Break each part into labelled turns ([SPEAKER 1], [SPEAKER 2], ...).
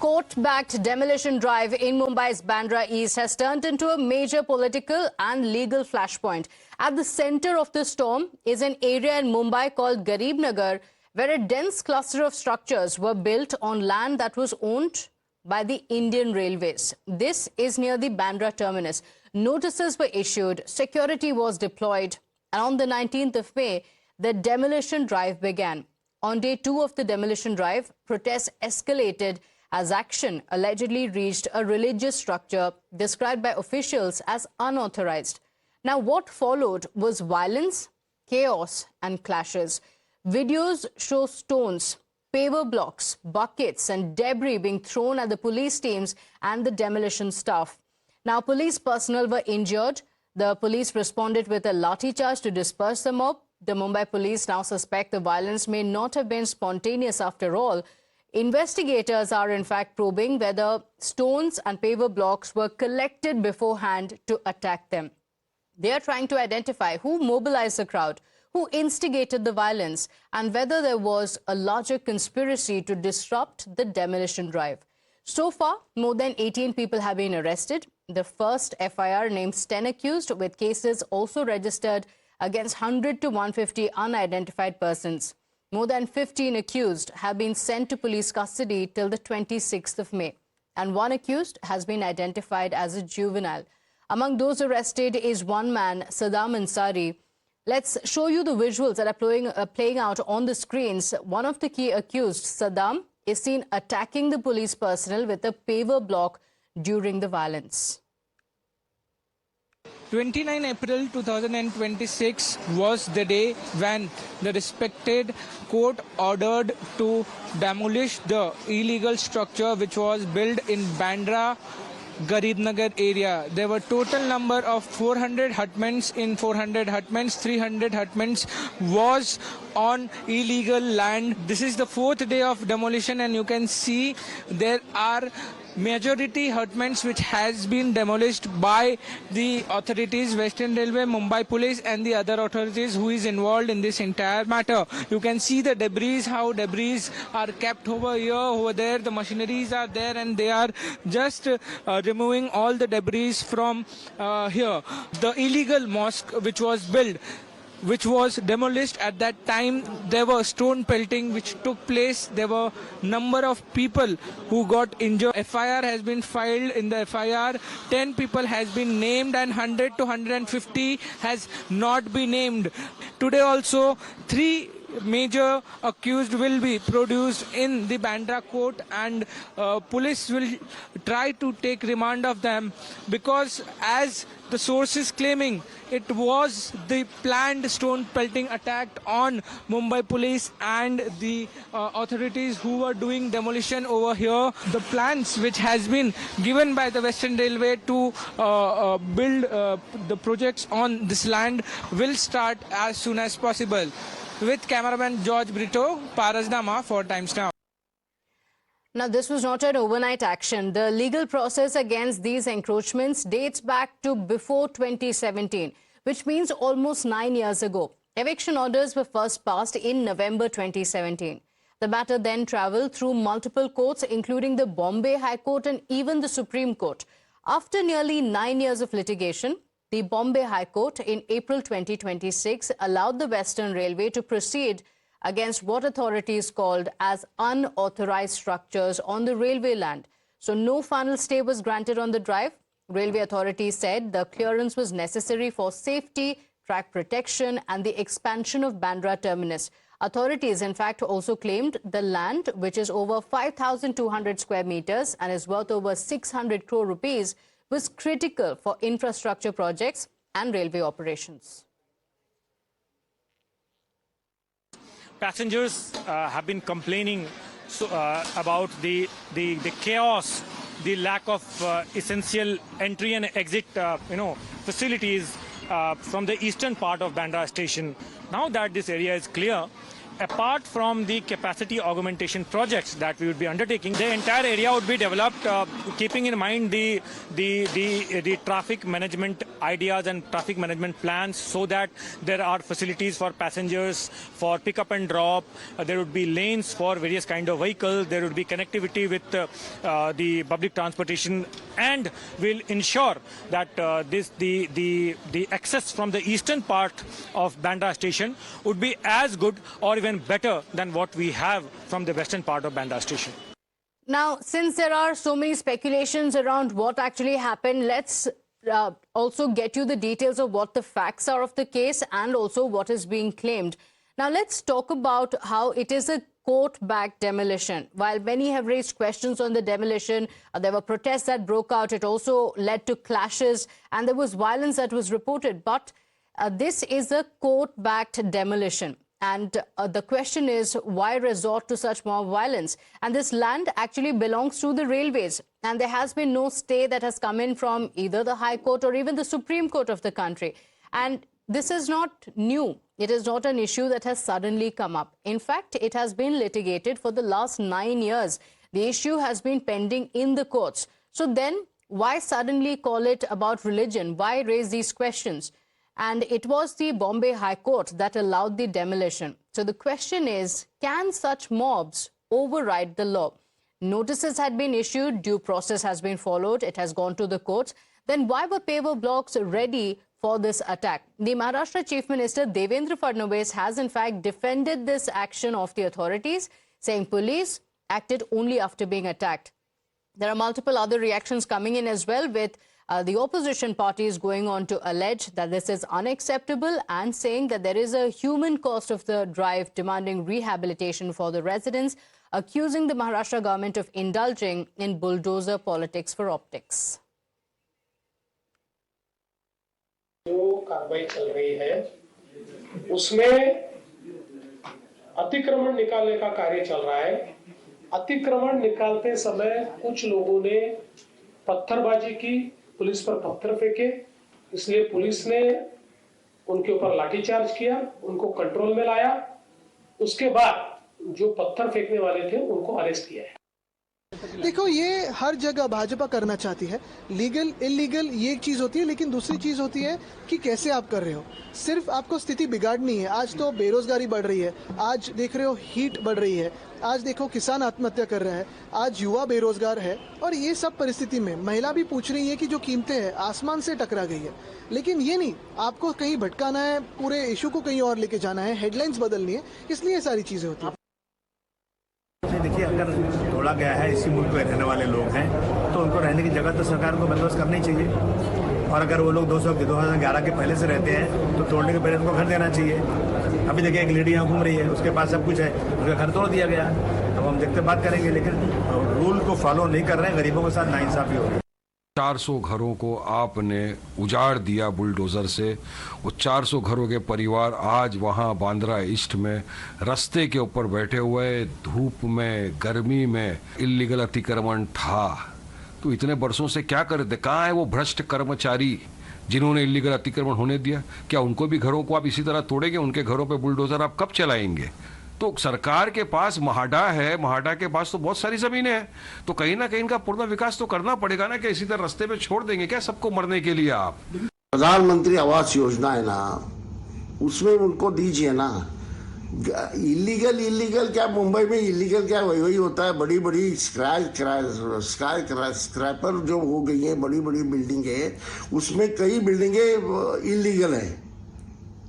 [SPEAKER 1] court-backed demolition drive in Mumbai's Bandra East has turned into a major political and legal flashpoint. At the center of the storm is an area in Mumbai called Garib Nagar, where a dense cluster of structures were built on land that was owned by the Indian Railways. This is near the Bandra terminus. Notices were issued, security was deployed, and on the 19th of May, the demolition drive began. On day 2 of the demolition drive, protests escalated as action allegedly reached a religious structure described by officials as unauthorized. Now, what followed was violence, chaos and clashes. Videos show stones, paver blocks, buckets and debris being thrown at the police teams and the demolition staff. Now, police personnel were injured. The police responded with a lathi charge to disperse the mob. The Mumbai police now suspect the violence may not have been spontaneous after all. Investigators are in fact probing whether stones and paver blocks were collected beforehand to attack them. They are trying to identify who mobilized the crowd, who instigated the violence, and whether there was a larger conspiracy to disrupt the demolition drive. So far, more than 18 people have been arrested. The first FIR names 10 accused, with cases also registered against 100 to 150 unidentified persons. More than 15 accused have been sent to police custody till the 26th of May. And one accused has been identified as a juvenile. Among those arrested is one man, Saddam Ansari. Let's show you the visuals that are playing out on the screens. One of the key accused, Saddam, is seen attacking the police personnel with a paver block during the violence.
[SPEAKER 2] 29 April 2026 was the day when the respected court ordered to demolish the illegal structure which was built in Bandra Garib Nagar area. There were total number of 400 hutments. In 400 hutments, 300 hutments was on illegal land. This is the 4th day of demolition, and you can see there are majority hutments which has been demolished by the authorities, Western Railway, Mumbai Police and the other authorities who is involved in this entire matter. You can see the debris, how debris are kept over here, over there. The machineries are there and they are just removing all the debris from here. The illegal mosque which was built, which was demolished at that time, there was stone pelting which took place. There were number of people who got injured. FIR has been filed. In the FIR, 10 people has been named and 100 to 150 has not been named. Today also, 3 major accused will be produced in the Bandra court, and police will try to take remand of them, because as the source is claiming, it was the planned stone pelting attack on Mumbai police and the authorities who were doing demolition over here. The plans which has been given by the Western Railway to build the projects on this land will start as soon as possible. With cameraman George Brito, Parasnama for Times Now.
[SPEAKER 1] Now, this was not an overnight action. The legal process against these encroachments dates back to before 2017, which means almost 9 years ago. Eviction orders were first passed in November 2017. The matter then travelled through multiple courts, including the Bombay High Court and even the Supreme Court. After nearly 9 years of litigation, the Bombay High Court in April 2026 allowed the Western Railway to proceed against what authorities called as unauthorized structures on the railway land. So no final stay was granted on the drive. Railway authorities said the clearance was necessary for safety, track protection and the expansion of Bandra terminus. Authorities, in fact, also claimed the land, which is over 5,200 square meters and is worth over 600 crore rupees, was critical for infrastructure projects and railway operations.
[SPEAKER 3] Passengers have been complaining about the chaos, the lack of essential entry and exit facilities from the eastern part of Bandra station. Now that this area is clear, apart from the capacity augmentation projects that we would be undertaking, the entire area would be developed keeping in mind the traffic management ideas and traffic management plans, so that there are facilities for passengers for pick up and drop. There would be lanes for various kind of vehicles. There would be connectivity with the public transportation, and will ensure that the access from the eastern part of Bandra station would be as good or even better than what we have from the western part of Bandra station.
[SPEAKER 1] Now, since there are so many speculations around what actually happened, let's also get you the details of what the facts are of the case and also what is being claimed. Now, let's talk about how it is a court-backed demolition. While many have raised questions on the demolition, there were protests that broke out. It also led to clashes and there was violence that was reported. But this is a court-backed demolition. And the question is, why resort to such mob violence? And this land actually belongs to the railways. And there has been no stay that has come in from either the High Court or even the Supreme Court of the country. And this is not new. It is not an issue that has suddenly come up. In fact, it has been litigated for the last 9 years. The issue has been pending in the courts. So then, why suddenly call it about religion? Why raise these questions? And it was the Bombay High Court that allowed the demolition. So the question is, can such mobs override the law? Notices had been issued, due process has been followed, it has gone to the courts. Then why were paver blocks ready for this attack? The Maharashtra Chief Minister Devendra Fadnavis has in fact defended this action of the authorities, saying police acted only after being attacked. There are multiple other reactions coming in as well, with the opposition parties going on to allege that this is unacceptable and saying that there is a human cost of the drive, demanding rehabilitation for the residents, accusing the Maharashtra government of indulging in bulldozer politics for optics.
[SPEAKER 4] जो कार्रवाई चल रही है उसमें अतिक्रमण निकालने का कार्य चल रहा है। अतिक्रमण निकालते समय कुछ लोगों ने पत्थरबाजी की, पुलिस पर पत्थर फेंके, इसलिए पुलिस ने उनके ऊपर लाठीचार्ज किया, उनको कंट्रोल में लाया। उसके बाद जो पत्थर फेंकने वाले थे उनको अरेस्ट किया है।
[SPEAKER 5] देखो, ये हर जगह भाजपा करना चाहती है। लीगल इलीगल ये एक चीज होती है, लेकिन दूसरी चीज होती है कि कैसे आप कर रहे हो। सिर्फ आपको स्थिति बिगाड़नी है। आज तो बेरोजगारी बढ़ रही है, आज देख रहे हो हीट बढ़ रही है, आज देखो किसान आत्महत्या कर रहा है, आज युवा बेरोजगार है, और ये सब परिस्थिति में महिला भी पूछ रही है कि जो कीमतें हैं आसमान से टकरा गई है। लेकिन ये नहीं, आपको कहीं भटकाना है, पूरे इशू को कहीं और लेके जाना है, हेडलाइंस बदलनी है, इसलिए सारी चीजें होती है।
[SPEAKER 6] देखिए, अगर तोड़ा गया है, इसी मुल्क में रहने वाले लोग हैं, तो उनको रहने की जगह तो सरकार को बंदोबस्त करना ही चाहिए। और अगर वो लोग 2011 के पहले से रहते हैं तो तोड़ने के पहले उनको घर देना चाहिए। अभी देखिए, एक लेडी यहाँ घूम रही है, उसके पास सब कुछ है, उसका घर तोड़ दिया गया। अब हम देखते बात करेंगे, लेकिन रूल को फॉलो नहीं कर रहे हैं, गरीबों के साथ नाइंसाफी हो रही है।
[SPEAKER 7] 400 घरों को आपने उजाड़ दिया बुलडोजर से। वो 400 घरों के परिवार आज वहाँ बांद्रा ईस्ट में रास्ते के ऊपर बैठे हुए, धूप में, गर्मी में। इल्लीगल अतिक्रमण था तो इतने बरसों से क्या कर रहे थे? कहाँ है वो भ्रष्ट कर्मचारी जिन्होंने इल्लीगल अतिक्रमण होने दिया? क्या उनको भी घरों को आप इसी तरह तोड़ेंगे? उनके घरों पे बुलडोजर आप कब चलाएंगे? तो सरकार के पास महाडा है, महाडा के पास तो बहुत सारी जमीनें हैं, तो कहीं ना कहीं इनका पूर्ण विकास तो करना पड़ेगा ना। कि इसी तरह रास्ते पे छोड़ देंगे क्या सबको मरने के लिए आप?
[SPEAKER 8] प्रधानमंत्री आवास योजना है ना, उसमें उनको दीजिए ना। इलीगल क्या, मुंबई में इलीगल क्या वही होता है। बड़ी बड़ी स्क्रैपर जो हो गई है, बड़ी बड़ी बिल्डिंग है, उसमें कई बिल्डिंगे इलीगल है।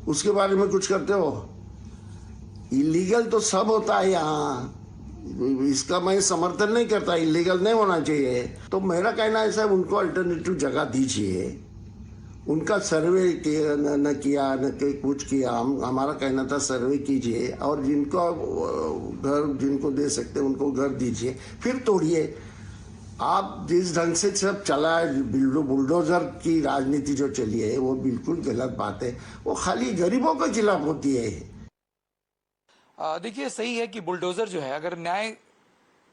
[SPEAKER 8] उसके बारे में कुछ करते हो? इलीगल तो सब होता है यहाँ, इसका मैं समर्थन नहीं करता। इलीगल नहीं होना चाहिए। तो मेरा कहना ऐसा है, उनको अल्टरनेटिव जगह दीजिए। उनका सर्वे न किया, न कुछ किया। हमारा कहना था सर्वे कीजिए और जिनको घर जिनको दे सकते हैं उनको घर दीजिए, फिर तोड़िए। आप जिस ढंग से सब चला है, बुलडोजर की राजनीति जो चली है, वो बिल्कुल गलत बात है। वो खाली गरीबों के खिलाफ होती है।
[SPEAKER 9] देखिए, सही है कि बुलडोजर जो है, अगर न्याय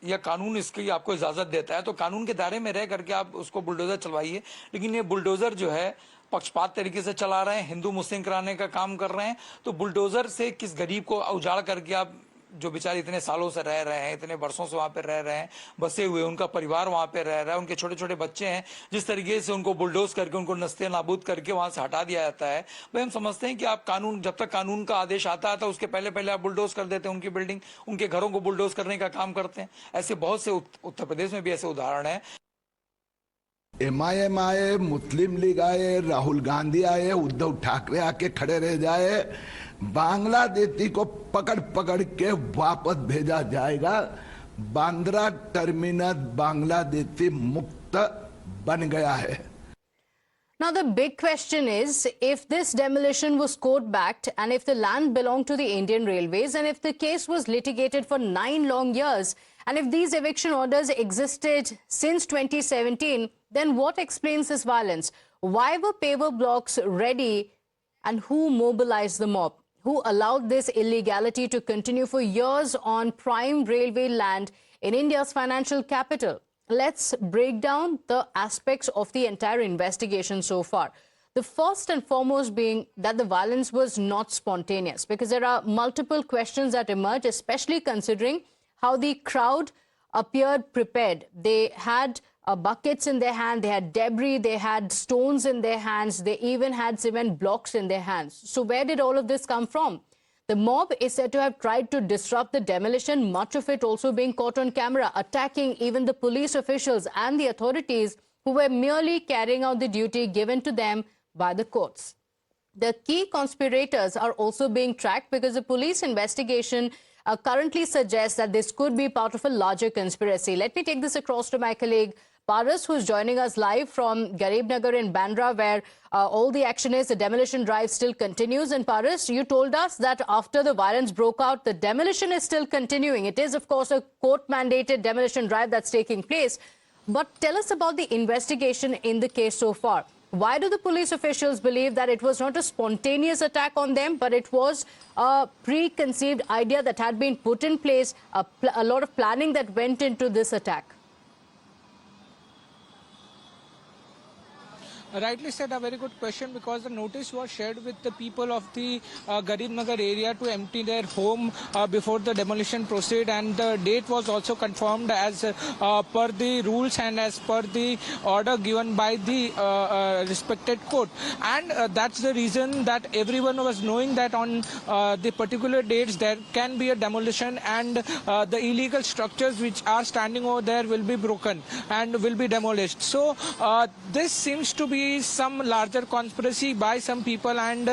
[SPEAKER 9] या कानून इसकी आपको इजाजत देता है तो कानून के दायरे में रह करके आप उसको बुलडोजर चलवाइए। लेकिन ये बुलडोजर जो है पक्षपात तरीके से चला रहे हैं, हिंदू मुस्लिम कराने का काम कर रहे हैं। तो बुलडोजर से किस गरीब को उजाड़ करके आप, जो बेचारे इतने सालों से रह रहे हैं, इतने वर्षों से वहां पे रह रहे हैं, बसे हुए, उनका परिवार वहां पे रह रहा है, उनके छोटे छोटे बच्चे हैं, जिस तरीके से उनको बुलडोज करके, उनको नस्ते नाबूद करके वहां से हटा दिया जाता है। भाई हम समझते हैं कि आप कानून, जब तक कानून का आदेश आता है, तो उसके पहले पहले आप बुलडोज कर देते हैं, उनकी बिल्डिंग, उनके घरों को बुलडोज करने का काम करते हैं। ऐसे बहुत से उत्तर प्रदेश में भी ऐसे उदाहरण है।
[SPEAKER 10] MIM आए, मुस्लिम लीग आए, राहुल गांधी आए, उद्धव ठाकरे आके खड़े रह जाए, बांग्लादेशी को पकड़ पकड़ के वापस भेजा जाएगा। बांद्रा टर्मिनस बांग्लादेशी मुक्त बन गया है।
[SPEAKER 1] Now, the big question is, if this demolition was court-backed and if the land belonged to the Indian Railways and if the case was litigated for 9 long years and if these eviction orders existed since 2017, then what explains this violence? Why were paver blocks ready and who mobilized the mob? Who allowed this illegality to continue for years on prime railway land in India's financial capital? Let's break down the aspects of the entire investigation so far. The first and foremost being that the violence was not spontaneous, because there are multiple questions that emerge, especially considering how the crowd appeared prepared. They had buckets in their hand, they had debris, they had stones in their hands, they even had cement blocks in their hands. So where did all of this come from? The mob is said to have tried to disrupt the demolition, much of it also being caught on camera, attacking even the police officials and the authorities who were merely carrying out the duty given to them by the courts. The key conspirators are also being tracked because the police investigation currently suggests that this could be part of a larger conspiracy. Let me take this across to my colleague Paras, who's joining us live from Garib Nagar in Bandra, where all the action is. The demolition drive still continues. And Paras, you told us that after the violence broke out, the demolition is still continuing. It is, of course, a court-mandated demolition drive that's taking place. But tell us about the investigation in the case so far. Why do the police officials believe that it was not a spontaneous attack on them, but it was a preconceived idea that had been put in place, a lot of planning that went into this attack?
[SPEAKER 2] Rightly said, a very good question, because the notice was shared with the people of the Garib Nagar area to empty their home before the demolition proceed, and the date was also confirmed as per the rules and as per the order given by the respected court. And that's the reason that everyone was knowing that on the particular dates there can be a demolition, and the illegal structures which are standing over there will be broken and will be demolished. So this seems to be some larger conspiracy by some people, and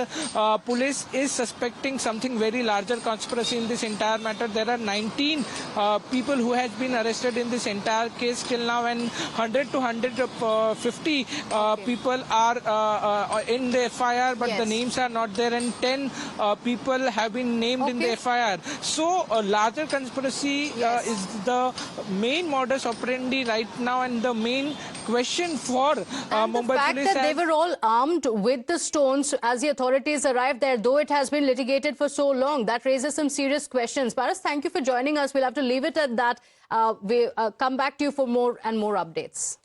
[SPEAKER 2] police is suspecting something very larger conspiracy in this entire matter. There are 19 people who has been arrested in this entire case till now, and 100 to 150 people are in the FIR, but the names are not there, and 10 people have been named in the FIR. So a larger conspiracy is the main modus operandi right now, and the main question for Mumbai police.
[SPEAKER 1] That they were all armed with the stones as the authorities arrived there, though it has been litigated for so long, that raises some serious questions. Paras, thank you for joining us. We'll have to leave it at that. We'll come back to you for more and more updates.